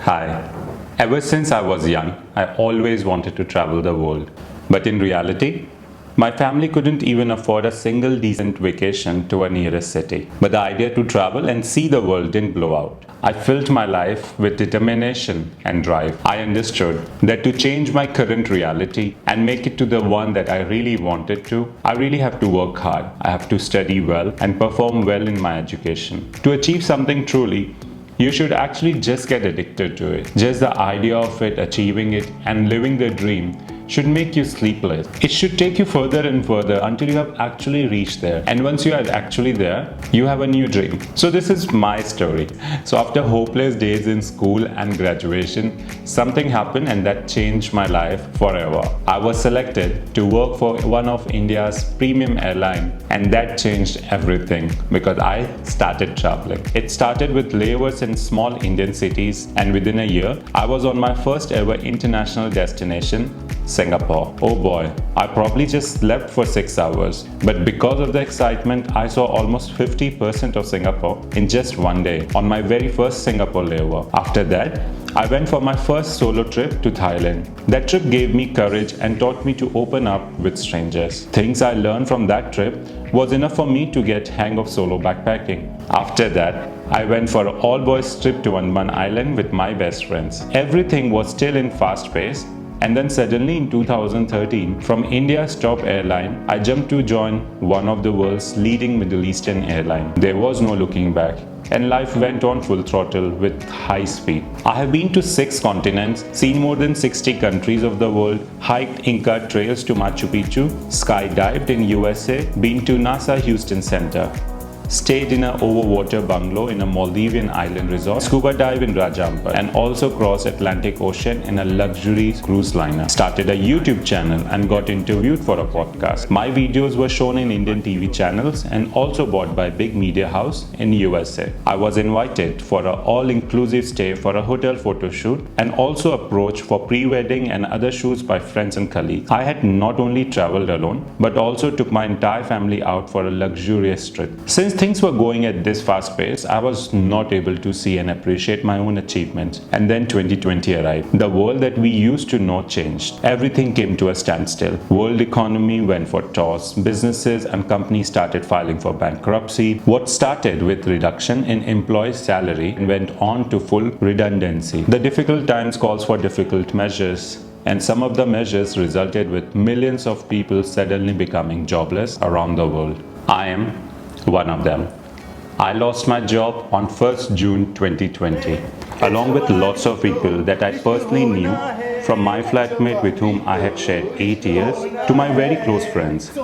Hi. Ever since I was young, I always wanted to travel the world. But in reality, my family couldn't even afford a single decent vacation to a nearest city. But the idea to travel and see the world didn't blow out. I filled my life with determination and drive. I understood that to change my current reality and make it to the one that I really wanted to, I really have to work hard. I have to study well and perform well in my education. To achieve something truly, you should actually just get addicted to it. Just the idea of it, achieving it, and living the dream should make you sleepless. It should take you further and further until you have actually reached there. And once you are actually there, you have a new dream. So this is my story. So after hopeless days in school and graduation, something happened and that changed my life forever. I was selected to work for one of India's premium airline, and that changed everything because I started traveling. It started with layovers in small Indian cities, and within a year, I was on my first ever international destination, Singapore. Oh boy, I probably just slept for 6 hours. But because of the excitement, I saw almost 50% of Singapore in just one day on my very first Singapore layover. After that, I went for my first solo trip to Thailand. That trip gave me courage and taught me to open up with strangers. Things I learned from that trip was enough for me to get hang of solo backpacking. After that, I went for an all-boys trip to Andaman Island with my best friends. Everything was still in fast pace. And then suddenly in 2013, from India's top airline, I jumped to join one of the world's leading Middle Eastern airline. There was no looking back, and life went on full throttle with high speed. I have been to 6 continents, seen more than 60 countries of the world, hiked Inca trails to Machu Picchu, skydived in USA, been to NASA Houston Center, stayed in an overwater bungalow in a Maldivian island resort, scuba dive in Raja Ampat, and also crossed Atlantic Ocean in a luxury cruise liner. Started a YouTube channel and got interviewed for a podcast. My videos were shown in Indian TV channels and also bought by big media house in USA. I was invited for an all-inclusive stay for a hotel photo shoot and also approached for pre-wedding and other shoots by friends and colleagues. I had not only traveled alone, but also took my entire family out for a luxurious trip. Since things were going at this fast pace, I was not able to see and appreciate my own achievements. And then 2020 arrived. The world that we used to know changed. Everything came to a standstill. World economy went for toss. Businesses and companies started filing for bankruptcy. What started with reduction in employees' salary and went on to full redundancy. The difficult times calls for difficult measures. And some of the measures resulted with millions of people suddenly becoming jobless around the world. I am one of them. I lost my job on 1st June 2020, along with lots of people that I personally knew, from my flatmate with whom I had shared 8 years to my very close friends.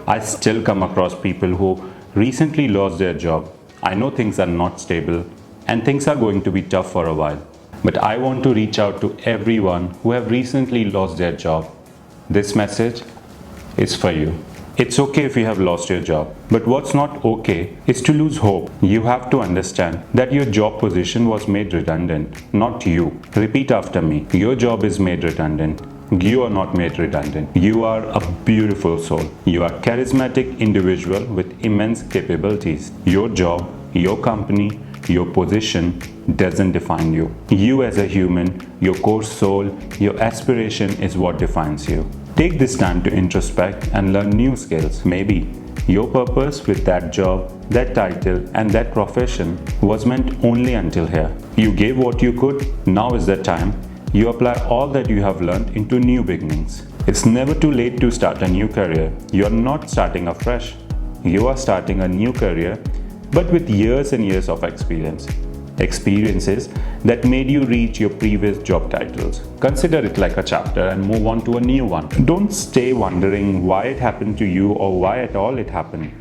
I still come across people who recently lost their job. I know things are not stable and things are going to be tough for a while. But I want to reach out to everyone who have recently lost their job. This message is for you. It's okay if you have lost your job, but what's not okay is to lose hope. You have to understand that your job position was made redundant, not you. Repeat after me. Your job is made redundant. You are not made redundant. You are a beautiful soul. You are a charismatic individual with immense capabilities. Your job, your company, your position doesn't define you. You as a human, your core soul, your aspiration is what defines you. Take this time to introspect and learn new skills. Maybe your purpose with that job, that title, and that profession was meant only until here. You gave what you could, now is the time. You apply all that you have learned into new beginnings. It's never too late to start a new career. You are not starting afresh. You are starting a new career, but with years and years of experience. Experiences that made you reach your previous job titles. Consider it like a chapter and move on to a new one. Don't stay wondering why it happened to you or why at all it happened.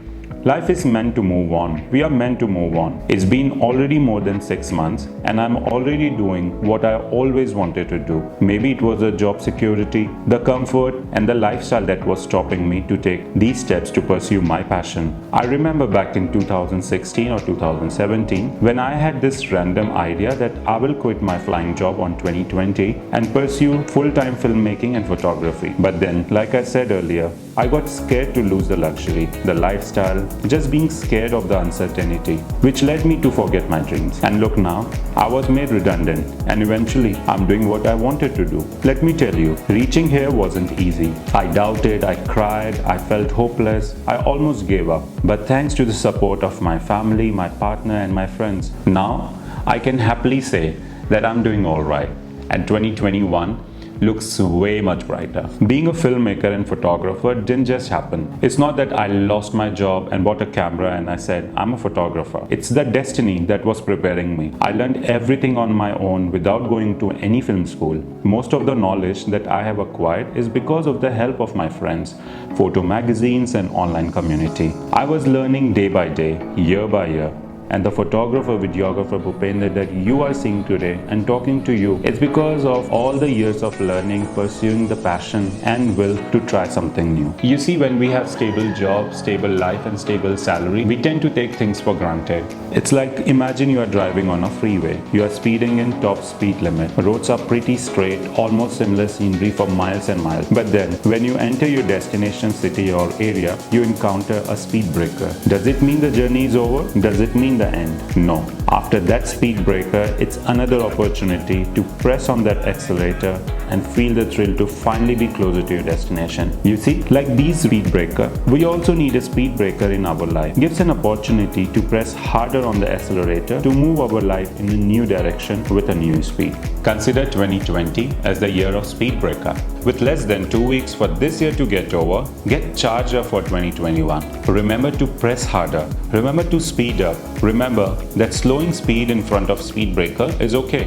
Life is meant to move on. We are meant to move on. It's been already more than 6 months and I'm already doing what I always wanted to do. Maybe it was the job security, the comfort and the lifestyle that was stopping me to take these steps to pursue my passion. I remember back in 2016 or 2017 when I had this random idea that I will quit my flying job on 2020 and pursue full-time filmmaking and photography. But then, like I said earlier, I got scared to lose the luxury, the lifestyle, just being scared of the uncertainty, which led me to forget my dreams. And look now, I was made redundant, and eventually I'm doing what I wanted to do. Let me tell you, reaching here wasn't easy. I doubted, I cried, I felt hopeless, I almost gave up. But thanks to the support of my family, my partner, and my friends, now I can happily say that I'm doing alright. And 2021 looks way much brighter. Being a filmmaker and photographer didn't just happen. It's not that I lost my job and bought a camera and I said, I'm a photographer. It's the destiny that was preparing me. I learned everything on my own without going to any film school. Most of the knowledge that I have acquired is because of the help of my friends, photo magazines, and online community. I was learning day by day, year by year. And the photographer, videographer Bhupender that you are seeing today and talking to you, it's because of all the years of learning, pursuing the passion and will to try something new. You see, when we have stable job, stable life and stable salary, we tend to take things for granted. It's like, imagine you are driving on a freeway. You are speeding in top speed limit. Roads are pretty straight, almost similar scenery for miles and miles. But then, when you enter your destination city or area, you encounter a speed breaker. Does it mean the journey is over? Does it mean the end? No. After that speed breaker, it's another opportunity to press on that accelerator and feel the thrill to finally be closer to your destination. You see, like these speed breaker, we also need a speed breaker in our life. Gives an opportunity to press harder on the accelerator to move our life in a new direction with a new speed. Consider 2020 as the year of speed breaker. With less than 2 weeks for this year to get over, get charged up for 2021. Remember to press harder. Remember to speed up. Remember that slowing speed in front of speed breaker is okay.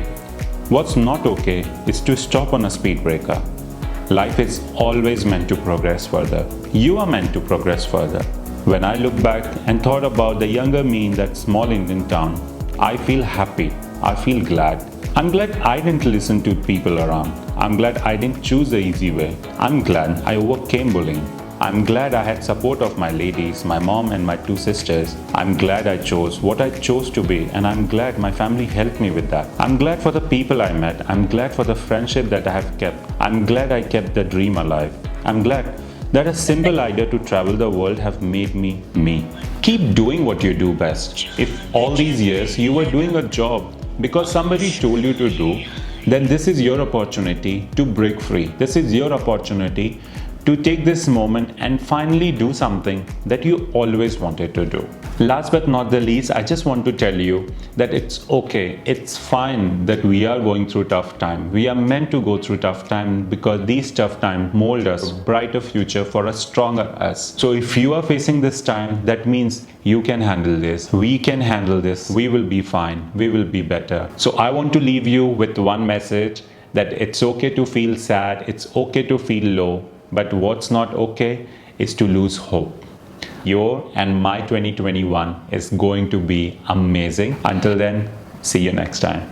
What's not okay is to stop on a speed breaker. Life is always meant to progress further. You are meant to progress further. When I look back and thought about the younger me in that small Indian town, I feel happy. I feel glad. I'm glad I didn't listen to people around. I'm glad I didn't choose the easy way. I'm glad I overcame bullying. I'm glad I had support of my ladies, my mom and my 2 sisters. I'm glad I chose what I chose to be, and I'm glad my family helped me with that. I'm glad for the people I met. I'm glad for the friendship that I have kept. I'm glad I kept the dream alive. I'm glad that a simple idea to travel the world have made me me. Keep doing what you do best. If all these years you were doing a job because somebody told you to do, then this is your opportunity to break free. This is your opportunity to take this moment and finally do something that you always wanted to do. Last but not the least, I just want to tell you that it's okay, it's fine that we are going through tough time. We are meant to go through tough time because these tough times mold us a brighter future for a stronger us. So if you are facing this time, that means you can handle this. We can handle this. We will be fine. We will be better. So I want to leave you with one message, that it's okay to feel sad. It's okay to feel low. But what's not okay is to lose hope. Your and my 2021 is going to be amazing. Until then, see you next time.